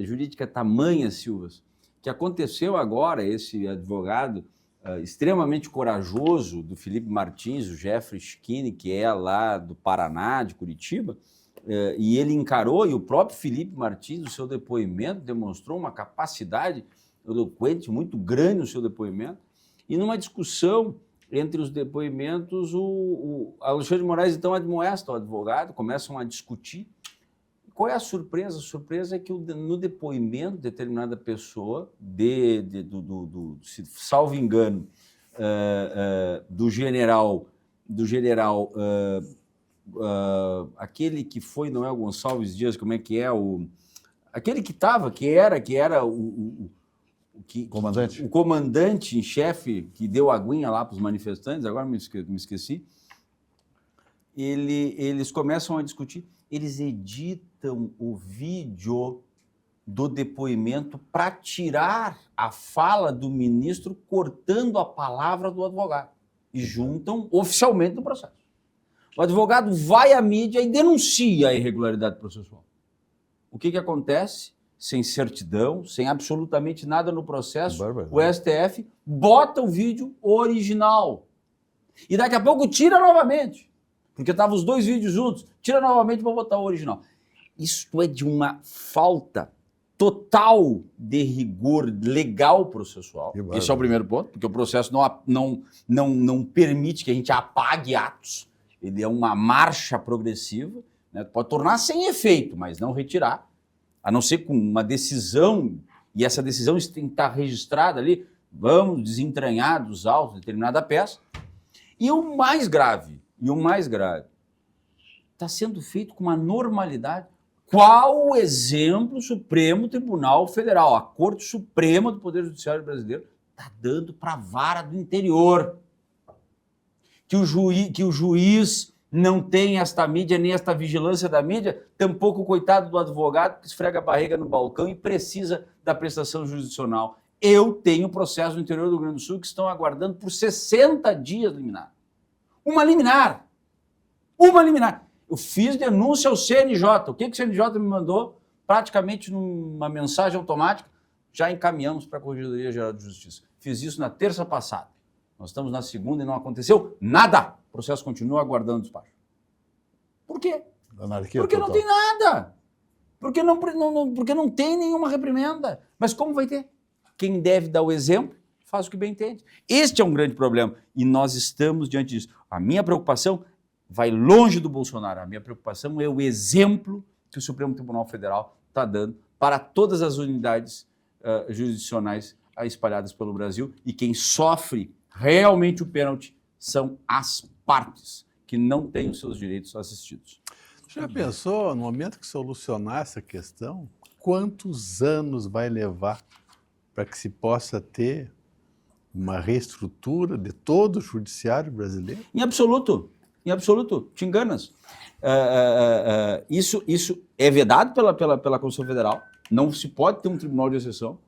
[SPEAKER 3] jurídica tamanha, Silvas, que aconteceu agora, esse advogado extremamente corajoso do Felipe Martins, o Jeffrey Schiene, que é lá do Paraná, de Curitiba, e ele encarou, e o próprio Felipe Martins, no seu depoimento, demonstrou uma capacidade eloquente muito grande no seu depoimento, e numa discussão entre os depoimentos, o Alexandre de Moraes então admoesta o advogado, começam a discutir. Qual é a surpresa? A surpresa é que no depoimento de determinada pessoa, salvo engano, do general, aquele que foi Noel Gonçalves Dias, como é que é? Aquele que estava, que era o
[SPEAKER 1] comandante?
[SPEAKER 3] O comandante em chefe que deu aguinha lá para os manifestantes, agora me esqueci. Eles começam a discutir, eles editam o vídeo do depoimento para tirar a fala do ministro cortando a palavra do advogado e juntam oficialmente no processo. O advogado vai à mídia e denuncia a irregularidade processual. O que acontece? Sem certidão, sem absolutamente nada no processo, o STF bota o vídeo original. E daqui a pouco tira novamente, porque estavam os dois vídeos juntos, tira novamente para botar o original. Isso é de uma falta total de rigor legal processual. Esse é o primeiro ponto, porque o processo não permite que a gente apague atos. Ele é uma marcha progressiva, né? Pode tornar sem efeito, mas não retirar. A não ser com uma decisão, e essa decisão tem que estar registrada ali, vamos desentranhar dos autos de determinada peça. E o mais grave, está sendo feito com uma normalidade. Qual o exemplo o Supremo Tribunal Federal, a Corte Suprema do Poder Judiciário brasileiro, está dando para a vara do interior? Que o juiz não tem esta mídia, nem esta vigilância da mídia, tampouco o coitado do advogado que esfrega a barriga no balcão e precisa da prestação jurisdicional. Eu tenho processo no interior do Rio Grande do Sul que estão aguardando por 60 dias liminar. Uma liminar. Eu fiz denúncia ao CNJ. O que o CNJ me mandou? Praticamente numa mensagem automática, já encaminhamos para a Corregedoria Geral de Justiça. Fiz isso na terça passada. Nós estamos na segunda e não aconteceu nada. O processo continua aguardando despacho. Por quê? Porque não tem nada. Porque não tem nenhuma reprimenda. Mas como vai ter? Quem deve dar o exemplo, faz o que bem entende. Este é um grande problema. E nós estamos diante disso. A minha preocupação vai longe do Bolsonaro. A minha preocupação é o exemplo que o Supremo Tribunal Federal está dando para todas as unidades jurisdicionais espalhadas pelo Brasil. E quem sofre realmente o pênalti são as partes que não têm os seus direitos assistidos.
[SPEAKER 2] Já pensou, no momento que solucionar essa questão, quantos anos vai levar para que se possa ter uma reestrutura de todo o judiciário brasileiro?
[SPEAKER 3] Em absoluto, te enganas. Isso é vedado pela Constituição Federal, não se pode ter um tribunal de exceção.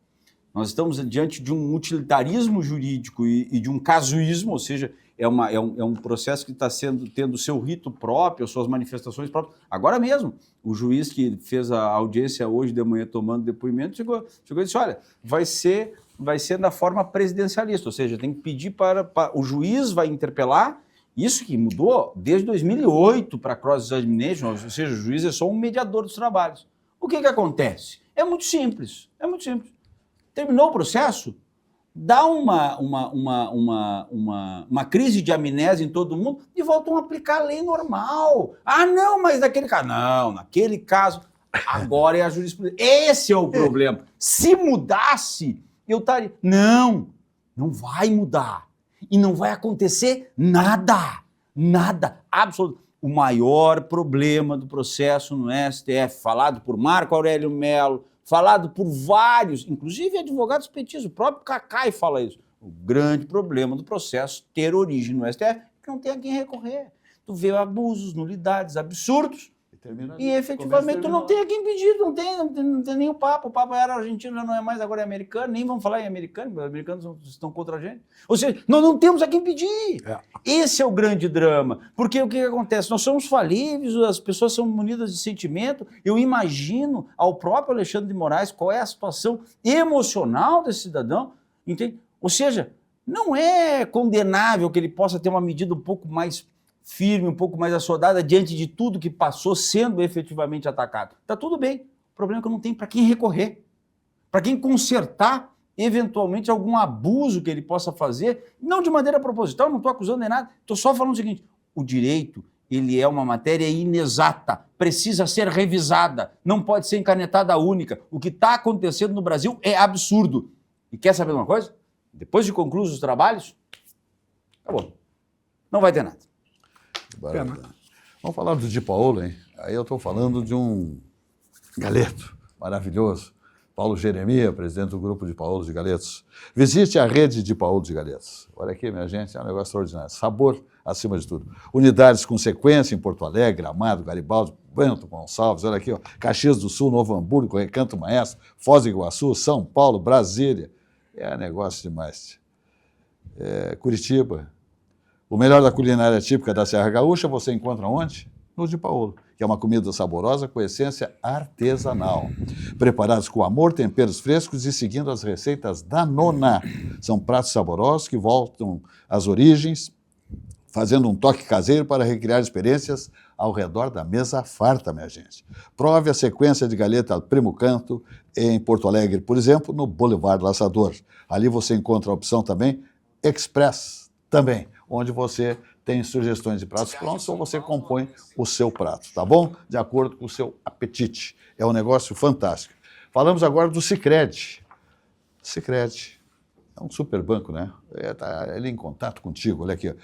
[SPEAKER 3] Nós estamos diante de um utilitarismo jurídico e de um casuísmo, ou seja, é um processo que está tendo seu rito próprio, suas manifestações próprias. Agora mesmo, o juiz que fez a audiência hoje de manhã tomando depoimento chegou e disse, olha, vai ser da forma presidencialista, ou seja, tem que pedir para o juiz vai interpelar, isso que mudou desde 2008 para cross-examination, ou seja, o juiz é só um mediador dos trabalhos. O que acontece? É muito simples. Terminou o processo, dá uma crise de amnésia em todo mundo e voltam a aplicar a lei normal. Ah, não, mas naquele caso... Não, naquele caso, agora é a jurisprudência. Esse é o problema. Se mudasse, eu estaria... Não vai mudar. E não vai acontecer nada, absolutamente. O maior problema do processo no STF, falado por Marco Aurélio Mello, falado por vários, inclusive advogados petistas, o próprio Cacai fala isso. O grande problema do processo ter origem no STF é que não tem a quem recorrer. Tu vê abusos, nulidades, absurdos,
[SPEAKER 1] termina ali.
[SPEAKER 3] E efetivamente tu não tem a quem pedir, não tem nem o Papa. O Papa era argentino, já não é mais, agora é americano. Nem vamos falar em americano, porque os americanos estão contra a gente. Ou seja, nós não temos a quem pedir. Esse é o grande drama. Porque o que acontece? Nós somos falíveis, as pessoas são munidas de sentimento. Eu imagino ao próprio Alexandre de Moraes qual é a situação emocional desse cidadão. Entende? Ou seja, não é condenável que ele possa ter uma medida um pouco mais firme, um pouco mais assodada diante de tudo que passou sendo efetivamente atacado. Está tudo bem. O problema é que eu não tenho para quem recorrer, para quem consertar eventualmente algum abuso que ele possa fazer, não de maneira proposital, não estou acusando nem nada, estou só falando o seguinte, o direito, ele é uma matéria inexata, precisa ser revisada, não pode ser encanetada única. O que está acontecendo no Brasil é absurdo. E quer saber uma coisa? Depois de concluídos os trabalhos, acabou. Não vai ter nada.
[SPEAKER 1] Vamos falar do Di Paolo, hein? Aí eu estou falando de um galeto maravilhoso. Paulo Jeremia, presidente do grupo Di Paolo de Galetos. Visite a rede Di Paolo de Galetos. Olha aqui, minha gente, é um negócio extraordinário. Sabor acima de tudo. Unidades com sequência em Porto Alegre, Amado, Garibaldi, Bento Gonçalves, olha aqui, ó, Caxias do Sul, Novo Hamburgo, Recanto Maestro, Foz do Iguaçu, São Paulo, Brasília. É negócio demais. Curitiba. O melhor da culinária típica da Serra Gaúcha você encontra onde? No Di Paolo, que é uma comida saborosa com essência artesanal. Preparados com amor, temperos frescos e seguindo as receitas da nona. São pratos saborosos que voltam às origens, fazendo um toque caseiro para recriar experiências ao redor da mesa farta, minha gente. Prove a sequência de galeta Primo Canto em Porto Alegre, por exemplo, no Boulevard Laçador. Ali você encontra a opção também Express, também, onde você tem sugestões de pratos prontos ou você compõe o seu prato, tá bom? De acordo com o seu apetite. É um negócio fantástico. Falamos agora do Sicredi. Sicredi é um super banco, né? Ele é em contato contigo, olha aqui, ó.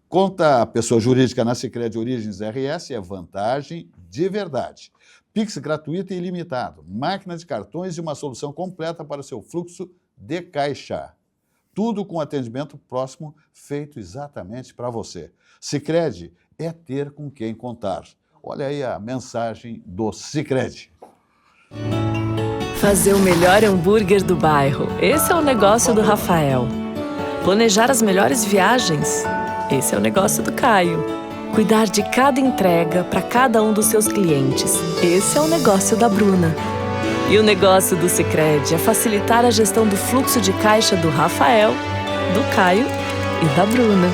[SPEAKER 1] Conta a pessoa jurídica na Sicredi Origens RS é vantagem de verdade. Pix gratuito e ilimitado, máquina de cartões e uma solução completa para o seu fluxo de caixa. Tudo com atendimento próximo, feito exatamente para você. Sicredi é ter com quem contar. Olha aí a mensagem do Sicredi.
[SPEAKER 10] Fazer o melhor hambúrguer do bairro. Esse é o negócio do Rafael. Planejar as melhores viagens. Esse é o negócio do Caio. Cuidar de cada entrega para cada um dos seus clientes. Esse é o negócio da Bruna. E o negócio do Sicredi é facilitar a gestão do fluxo de caixa do Rafael, do Caio e da Bruna.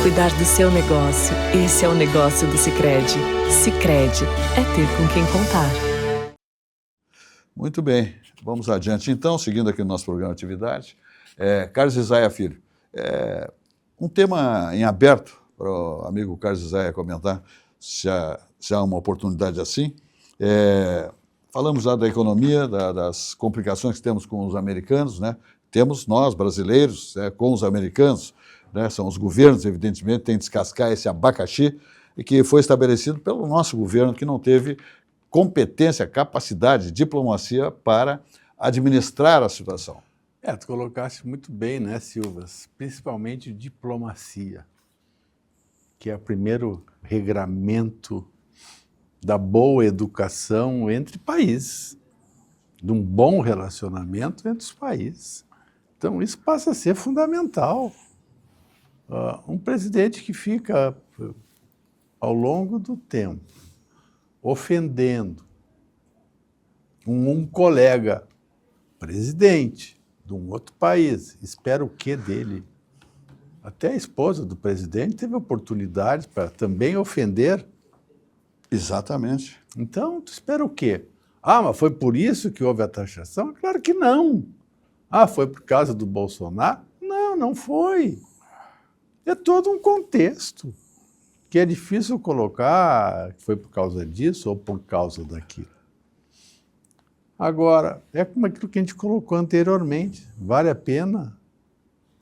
[SPEAKER 10] Cuidar do seu negócio. Esse é o negócio do Sicredi. Sicredi é ter com quem contar.
[SPEAKER 1] Muito bem, vamos adiante então, seguindo aqui o nosso programa de atividade. Carlos Isaia Filho, um tema em aberto para o amigo Carlos Isaia comentar, se há uma oportunidade assim. Falamos lá da economia, das complicações que temos com os americanos, né? Temos nós, brasileiros, com os americanos, né? São os governos, evidentemente, que têm que descascar esse abacaxi, e que foi estabelecido pelo nosso governo, que não teve competência, capacidade, diplomacia para administrar a situação.
[SPEAKER 2] Tu colocaste muito bem, né, Silvas? Principalmente diplomacia, que é o primeiro regramento da boa educação entre países, de um bom relacionamento entre os países. Então, isso passa a ser fundamental. Um presidente que fica, ao longo do tempo, ofendendo um colega presidente de um outro país, espera o quê dele? Até a esposa do presidente teve oportunidade para também ofender.
[SPEAKER 1] Exatamente.
[SPEAKER 2] Então, tu espera o quê? Mas foi por isso que houve a taxação? Claro que não. Foi por causa do Bolsonaro? Não, não foi. É todo um contexto que é difícil colocar que foi por causa disso ou por causa daquilo. Agora, é como aquilo que a gente colocou anteriormente. Vale a pena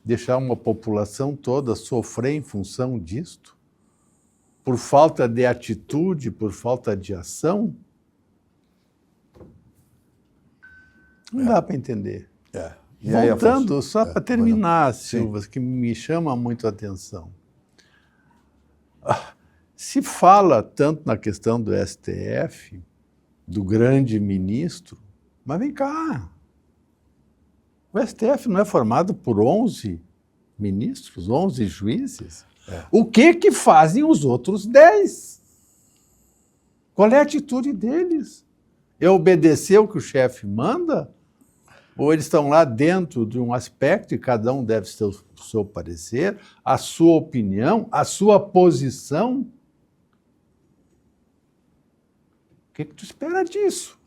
[SPEAKER 2] deixar uma população toda sofrer em função disto? Por falta de atitude, por falta de ação? Não dá para entender.
[SPEAKER 1] E aí,
[SPEAKER 2] voltando,
[SPEAKER 1] Afonso?
[SPEAKER 2] só para terminar,
[SPEAKER 1] Sim.
[SPEAKER 2] Silvas, que me chama muito a atenção. Se fala tanto na questão do STF, do grande ministro, mas vem cá, o STF não é formado por 11 ministros, 11 juízes? O que fazem os outros 10? Qual é a atitude deles? É obedecer o que o chefe manda? Ou eles estão lá dentro de um aspecto e cada um deve ter o seu parecer, a sua opinião, a sua posição? O que tu espera disso?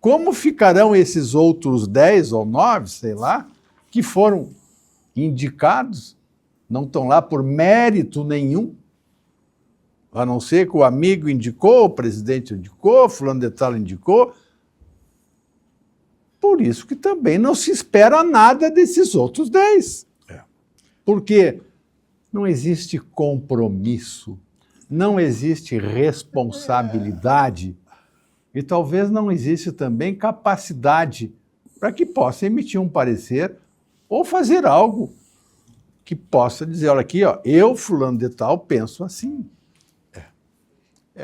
[SPEAKER 2] Como ficarão esses outros 10 ou 9, sei lá, que foram indicados, não estão lá por mérito nenhum, a não ser que o amigo indicou, o presidente indicou, fulano de tal indicou. Por isso que também não se espera nada desses outros 10. Porque não existe compromisso, não existe responsabilidade e talvez não existe também capacidade para que possa emitir um parecer ou fazer algo que possa dizer, olha aqui, ó, eu, fulano de tal, penso assim.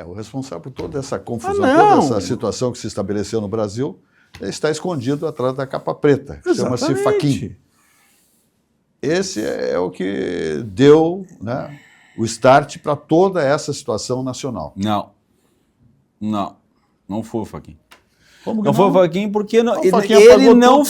[SPEAKER 1] O responsável por toda essa confusão, toda essa situação que se estabeleceu no Brasil, está escondido atrás da capa preta. Chama-se Fachin. Esse é o que deu, né, o start para toda essa situação nacional.
[SPEAKER 3] Não foi o Fachin.
[SPEAKER 1] Como que
[SPEAKER 3] não foi o Fachin porque
[SPEAKER 1] ele
[SPEAKER 3] não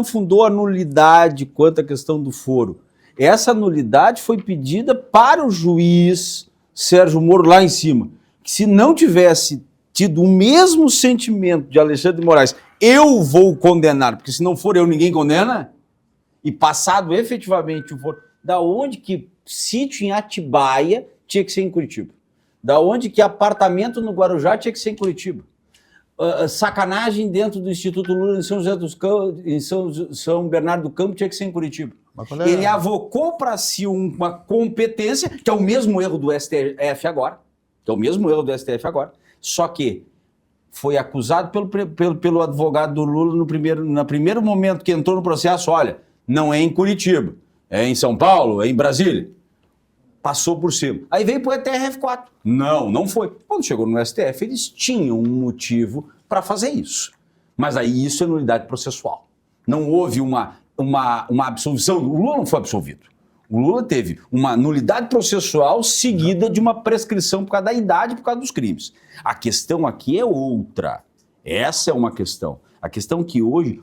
[SPEAKER 3] fundou a nulidade quanto à questão do foro. Essa nulidade foi pedida para o juiz Sérgio Moro lá em cima. Que se não tivesse tido o mesmo sentimento de Alexandre de Moraes, eu vou condenar, porque se não for eu, ninguém condena, e passado efetivamente o foro, da onde que sítio em Atibaia tinha que ser em Curitiba? Da onde que apartamento no Guarujá tinha que ser em Curitiba? Sacanagem dentro do Instituto Lula em São José dos Campos, em São Bernardo do Campo tinha que ser em Curitiba. Ele avocou para si uma competência, que é o mesmo erro do STF agora, só que foi acusado pelo advogado do Lula no primeiro momento que entrou no processo, olha, não é em Curitiba, é em São Paulo, é em Brasília. Passou por cima. Aí veio para o TRF4. Não foi. Quando chegou no STF, eles tinham um motivo para fazer isso. Mas aí isso é nulidade processual. Não houve uma absolvição. O Lula não foi absolvido. O Lula teve uma nulidade processual seguida de uma prescrição por causa da idade, por causa dos crimes. A questão aqui é outra. Essa é uma questão. A questão que hoje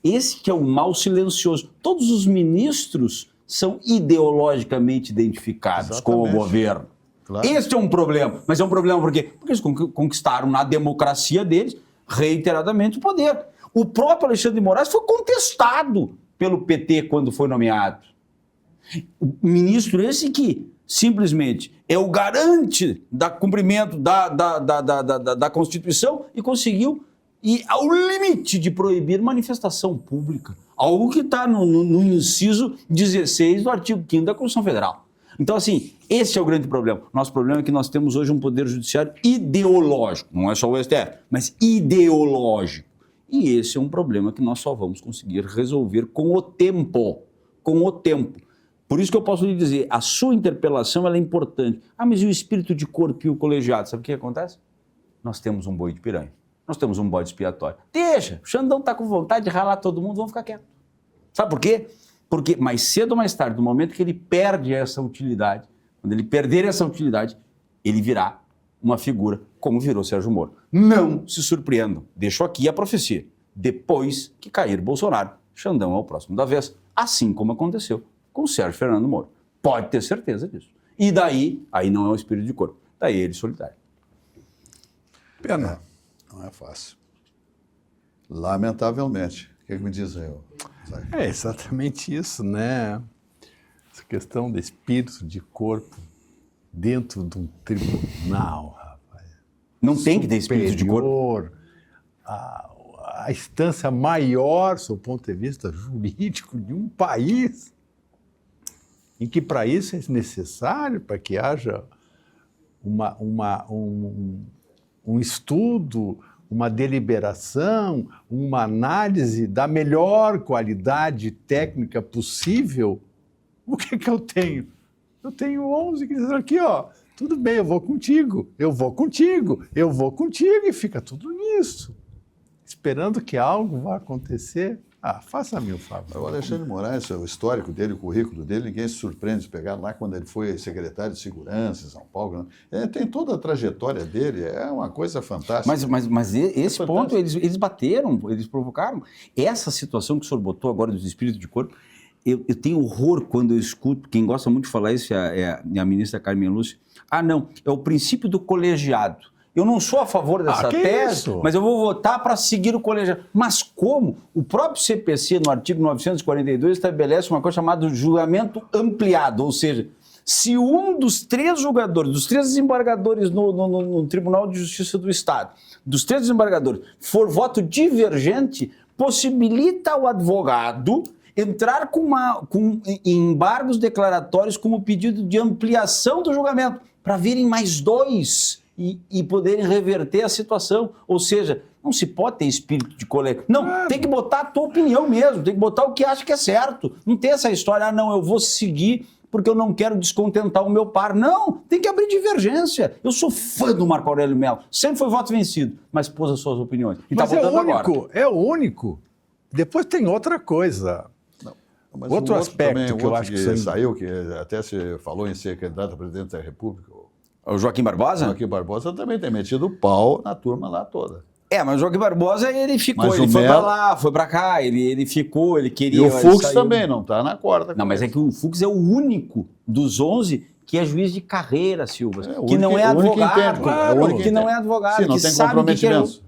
[SPEAKER 3] esse que é o mal silencioso, todos os ministros são ideologicamente identificados com o governo. Claro. Este é um problema. Mas é um problema por quê? Porque eles conquistaram na democracia deles reiteradamente o poder. O próprio Alexandre de Moraes foi contestado pelo PT quando foi nomeado. O ministro esse que simplesmente é o garante do cumprimento da Constituição e conseguiu ir ao limite de proibir manifestação pública. Algo que está no inciso 16 do artigo 5º da Constituição Federal. Então, assim, esse é o grande problema. Nosso problema é que nós temos hoje um poder judiciário ideológico. Não é só o STF, mas ideológico. E esse é um problema que nós só vamos conseguir resolver com o tempo. Com o tempo. Por isso que eu posso lhe dizer, a sua interpelação ela é importante. Mas e o espírito de corpo e o colegiado? Sabe o que acontece? Nós temos um boi de piranha. Nós temos um bode expiatório. Deixa, o Xandão está com vontade de ralar todo mundo, vamos ficar quietos. Sabe por quê? Porque mais cedo ou mais tarde, no momento que ele perde essa utilidade, quando ele perder essa utilidade, ele virá uma figura como virou Sérgio Moro. Não se surpreendam. Deixo aqui a profecia. Depois que cair Bolsonaro, Xandão é o próximo da vez, assim como aconteceu com o Sérgio Fernando Moro. Pode ter certeza disso. E daí, aí não é um espírito de corpo. Daí ele solitário.
[SPEAKER 1] Pena. Não é fácil. Lamentavelmente. O que me diz aí?
[SPEAKER 2] É exatamente isso, né? Essa questão do espírito de corpo dentro de um tribunal, rapaz.
[SPEAKER 3] Não tem que ter espírito de corpo.
[SPEAKER 2] A instância maior, do ponto de vista jurídico, de um país, em que para isso é necessário, para que haja um estudo, uma deliberação, uma análise da melhor qualidade técnica possível, o que eu tenho? Eu tenho 11 que dizem aqui, ó, tudo bem, eu vou contigo, e fica tudo nisso. Esperando que algo vá acontecer. Faça-me o favor.
[SPEAKER 1] O Alexandre de Moraes, o histórico dele, o currículo dele, ninguém se surpreende de pegar lá quando ele foi secretário de Segurança em São Paulo. Né? Tem toda a trajetória dele, é uma coisa fantástica.
[SPEAKER 3] Mas esse ponto, eles bateram, eles provocaram. Essa situação que o senhor botou agora dos espíritos de corpo, eu tenho horror quando eu escuto, quem gosta muito de falar isso é a ministra Carmen Lúcia. Não, é o princípio do colegiado. Eu não sou a favor dessa tese, mas eu vou votar para seguir o colegiado. Mas como? O próprio CPC, no artigo 942, estabelece uma coisa chamada julgamento ampliado, ou seja, se um dos 3 julgadores, dos 3 desembargadores no Tribunal de Justiça do Estado, dos 3 desembargadores, for voto divergente, possibilita ao advogado entrar com embargos declaratórios como pedido de ampliação do julgamento, para virem mais 2 e poderem reverter a situação. Ou seja, não se pode ter espírito de colega. Não, tem que botar a tua opinião mesmo, tem que botar o que acha que é certo. Não tem essa história, não, eu vou seguir porque eu não quero descontentar o meu par. Não, tem que abrir divergência. Eu sou fã do Marco Aurélio Mello, sempre foi voto vencido, mas pôs as suas opiniões. E
[SPEAKER 2] mas
[SPEAKER 3] tá votando agora.
[SPEAKER 2] É o único. Depois tem outra coisa.
[SPEAKER 1] Mas
[SPEAKER 2] outro aspecto
[SPEAKER 1] também,
[SPEAKER 2] que eu acho que
[SPEAKER 1] saiu, que até se falou em ser candidato a presidente da República.
[SPEAKER 3] O Joaquim Barbosa?
[SPEAKER 1] O Joaquim Barbosa também tem metido o pau na turma lá toda.
[SPEAKER 3] Mas o Joaquim Barbosa, ele ficou,
[SPEAKER 1] mas
[SPEAKER 3] ele foi pra lá, foi pra cá, ele ficou, ele queria...
[SPEAKER 1] E o Fux também não tá na corda.
[SPEAKER 3] Não, mas é que o Fux é o único dos 11 que é juiz de carreira, Silva, que não é advogado, que não é advogado,
[SPEAKER 1] sim, não
[SPEAKER 3] que
[SPEAKER 1] tem
[SPEAKER 3] sabe
[SPEAKER 1] comprometimento.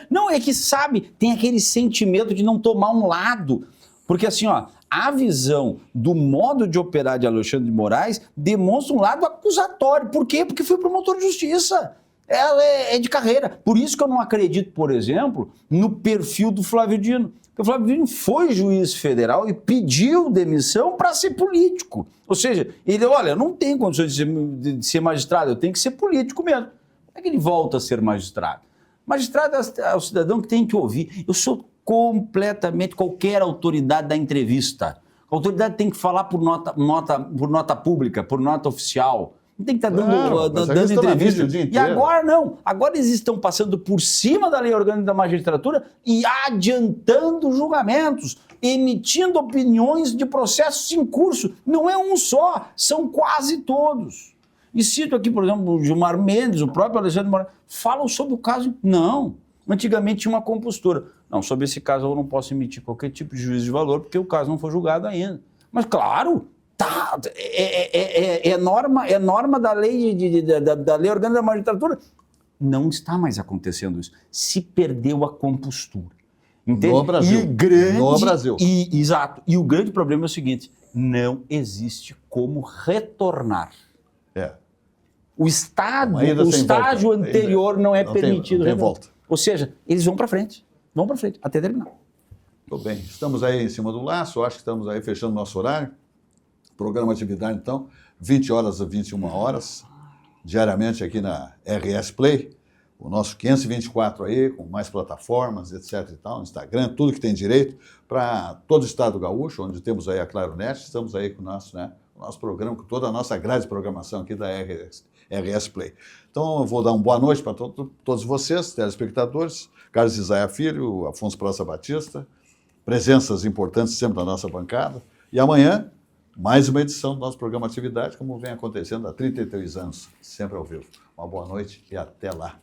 [SPEAKER 3] Não, é que sabe, tem aquele sentimento de não tomar um lado. Porque assim, a visão do modo de operar de Alexandre de Moraes demonstra um lado acusatório. Por quê? Porque foi promotor de justiça. Ela é de carreira. Por isso que eu não acredito, por exemplo, no perfil do Flávio Dino. Porque o Flávio Dino foi juiz federal e pediu demissão para ser político. Ou seja, ele, eu não tenho condições de ser magistrado, eu tenho que ser político mesmo. Como é que ele volta a ser magistrado? Magistrado é o cidadão que tem que ouvir. Eu sou completamente qualquer autoridade da entrevista. A autoridade tem que falar por nota pública, por nota oficial. Não tem que estar dando entrevista. E agora não. Agora eles estão passando por cima da lei orgânica da magistratura e adiantando julgamentos, emitindo opiniões de processos em curso. Não é um só, são quase todos. E cito aqui, por exemplo, o Gilmar Mendes, o próprio Alexandre de Moraes, falam sobre o caso. Não. Antigamente tinha uma compostura. Não, sobre esse caso eu não posso emitir qualquer tipo de juízo de valor porque o caso não foi julgado ainda. Mas claro, é norma da lei da lei orgânica da magistratura. Não está mais acontecendo isso. Se perdeu a compostura. Entende?
[SPEAKER 1] No Brasil. No Brasil.
[SPEAKER 3] Exato. E o grande problema é o seguinte, não existe como retornar. O estágio anterior não é permitido.
[SPEAKER 1] Não tem volta.
[SPEAKER 3] Ou seja, eles vão para frente, até terminar.
[SPEAKER 1] Tudo bem, estamos aí em cima do laço, acho que estamos aí fechando o nosso horário. Programa Atividade, então, 20 horas a 21 horas, diariamente aqui na RS Play, o nosso 524 aí, com mais plataformas, etc e tal, Instagram, tudo que tem direito, para todo o estado do Gaúcho, onde temos aí a Claronet, estamos aí com o nosso programa, com toda a nossa grade de programação aqui da RS Play. Então, eu vou dar uma boa noite para todos vocês, telespectadores, Carlos Isaia Filho, Afonso Praça Batista, presenças importantes sempre da nossa bancada. E amanhã, mais uma edição do nosso programa Atividade, como vem acontecendo há 33 anos, sempre ao vivo. Uma boa noite e até lá.